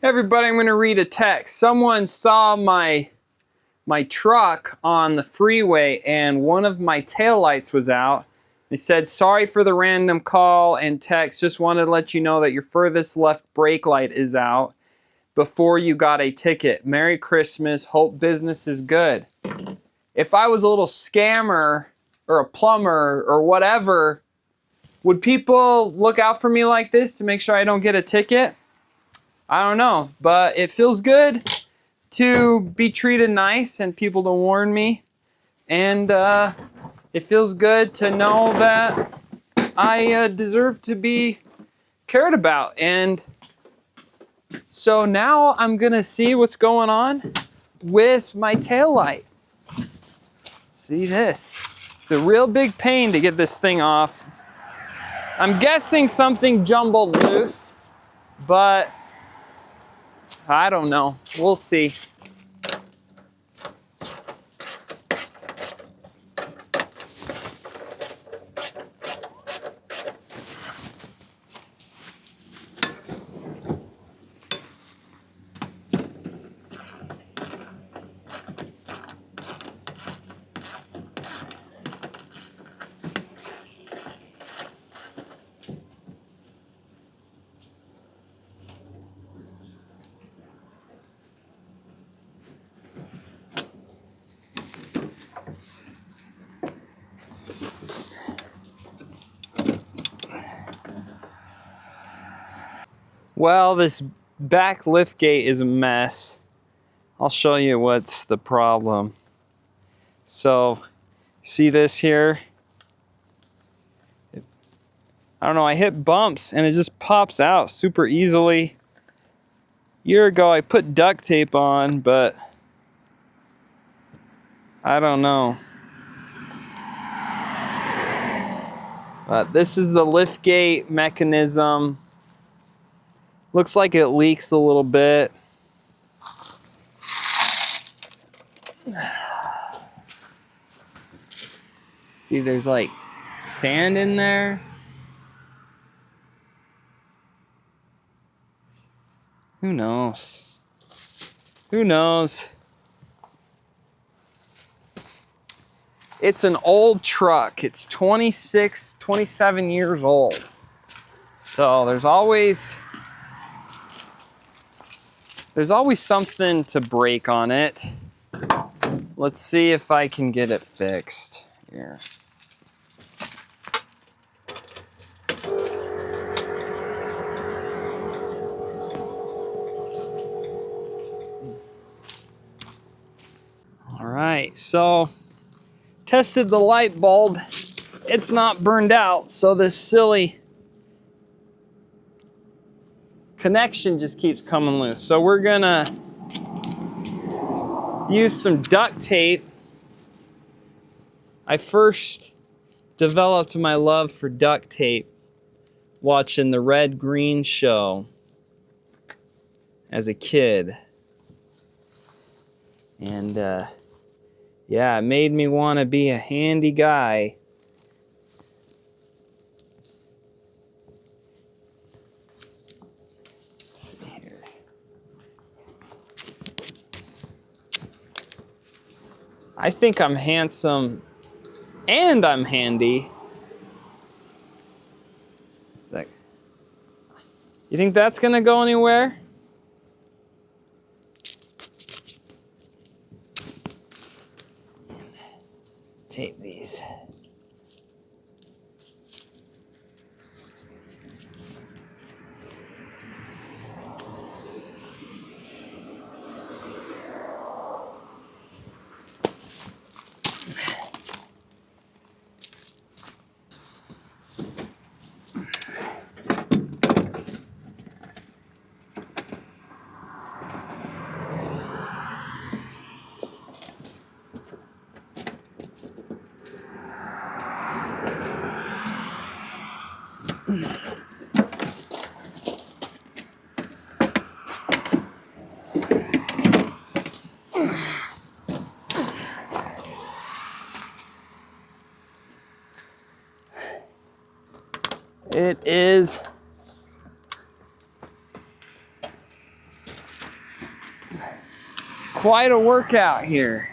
Everybody, I'm going to read a text. Someone saw my truck on the freeway and one of my taillights was out. They said, sorry for the random call and text. Just wanted to let you know that your furthest left brake light is out before you got a ticket. Merry Christmas. Hope business is good. If I was a little scammer or a plumber or whatever, would people look out for me like this to make sure I don't get a ticket? I don't know, but it feels good to be treated nice and people to warn me. And it feels good to know that I deserve to be cared about. And so now I'm gonna see what's going on with my taillight. See this. It's a real big pain to get this thing off. I'm guessing something jumbled loose, but I don't know. We'll see. Well, this back lift gate is a mess. I'll show you what's the problem. So, see this here? I don't know, I hit bumps and it just pops out super easily. A year ago I put duct tape on, but I don't know. But this is the lift gate mechanism. Looks like it leaks a little bit. See, there's like sand in there. Who knows? Who knows? It's an old truck. It's 26, 27 years old. So there's always something to break on it. Let's see if I can get it fixed here. All right, so tested the light bulb. It's not burned out, so this silly connection just keeps coming loose. So we're gonna use some duct tape. I first developed my love for duct tape watching the Red Green Show as a kid. And yeah, it made me want to be a handy guy. I think I'm handsome and I'm handy. It's like, you think that's gonna go anywhere? Tape these. It is quite a workout here.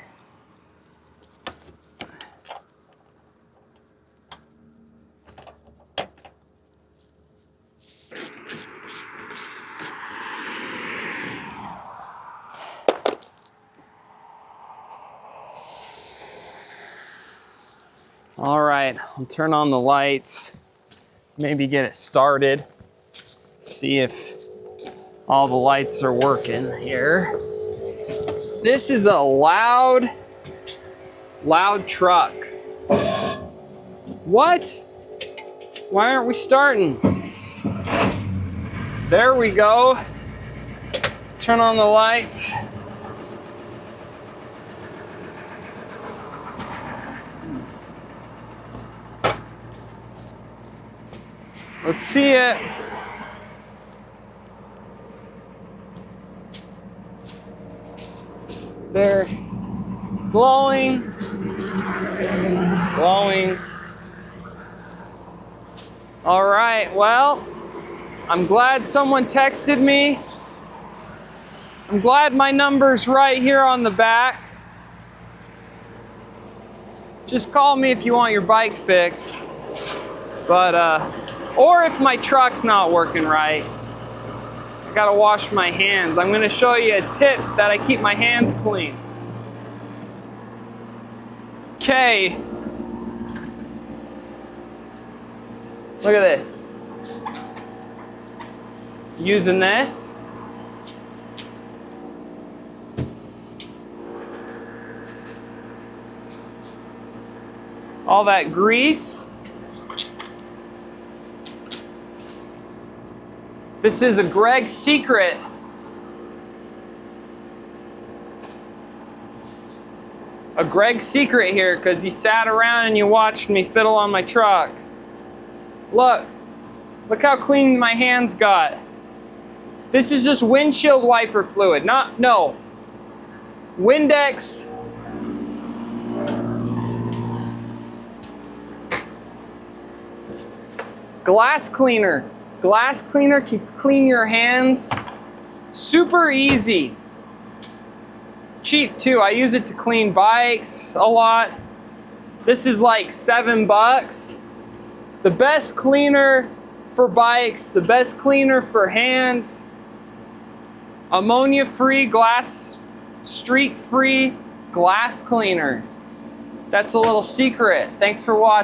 All right, I'll turn on the lights, maybe get it started, see if all the lights are working here. This is a loud truck. What? Why aren't we starting? There we go. Turn on the lights. Let's see it. They're glowing, glowing. All right, well, I'm glad someone texted me. I'm glad my number's right here on the back. Just call me if you want your bike fixed. But, or if my truck's not working right. I gotta wash my hands. I'm gonna show you a tip that I keep my hands clean. Okay. Look at this. Using this. All that grease. This is a Greg secret. A Greg secret here, because he sat around and you watched me fiddle on my truck. Look how clean my hands got. This is just windshield wiper fluid, no. Windex. Glass cleaner. Glass cleaner can clean your hands. Super easy. Cheap too. I use it to clean bikes a lot. This is like $7. The best cleaner for bikes, the best cleaner for hands. Ammonia-free glass, streak-free glass cleaner. That's a little secret. Thanks for watching.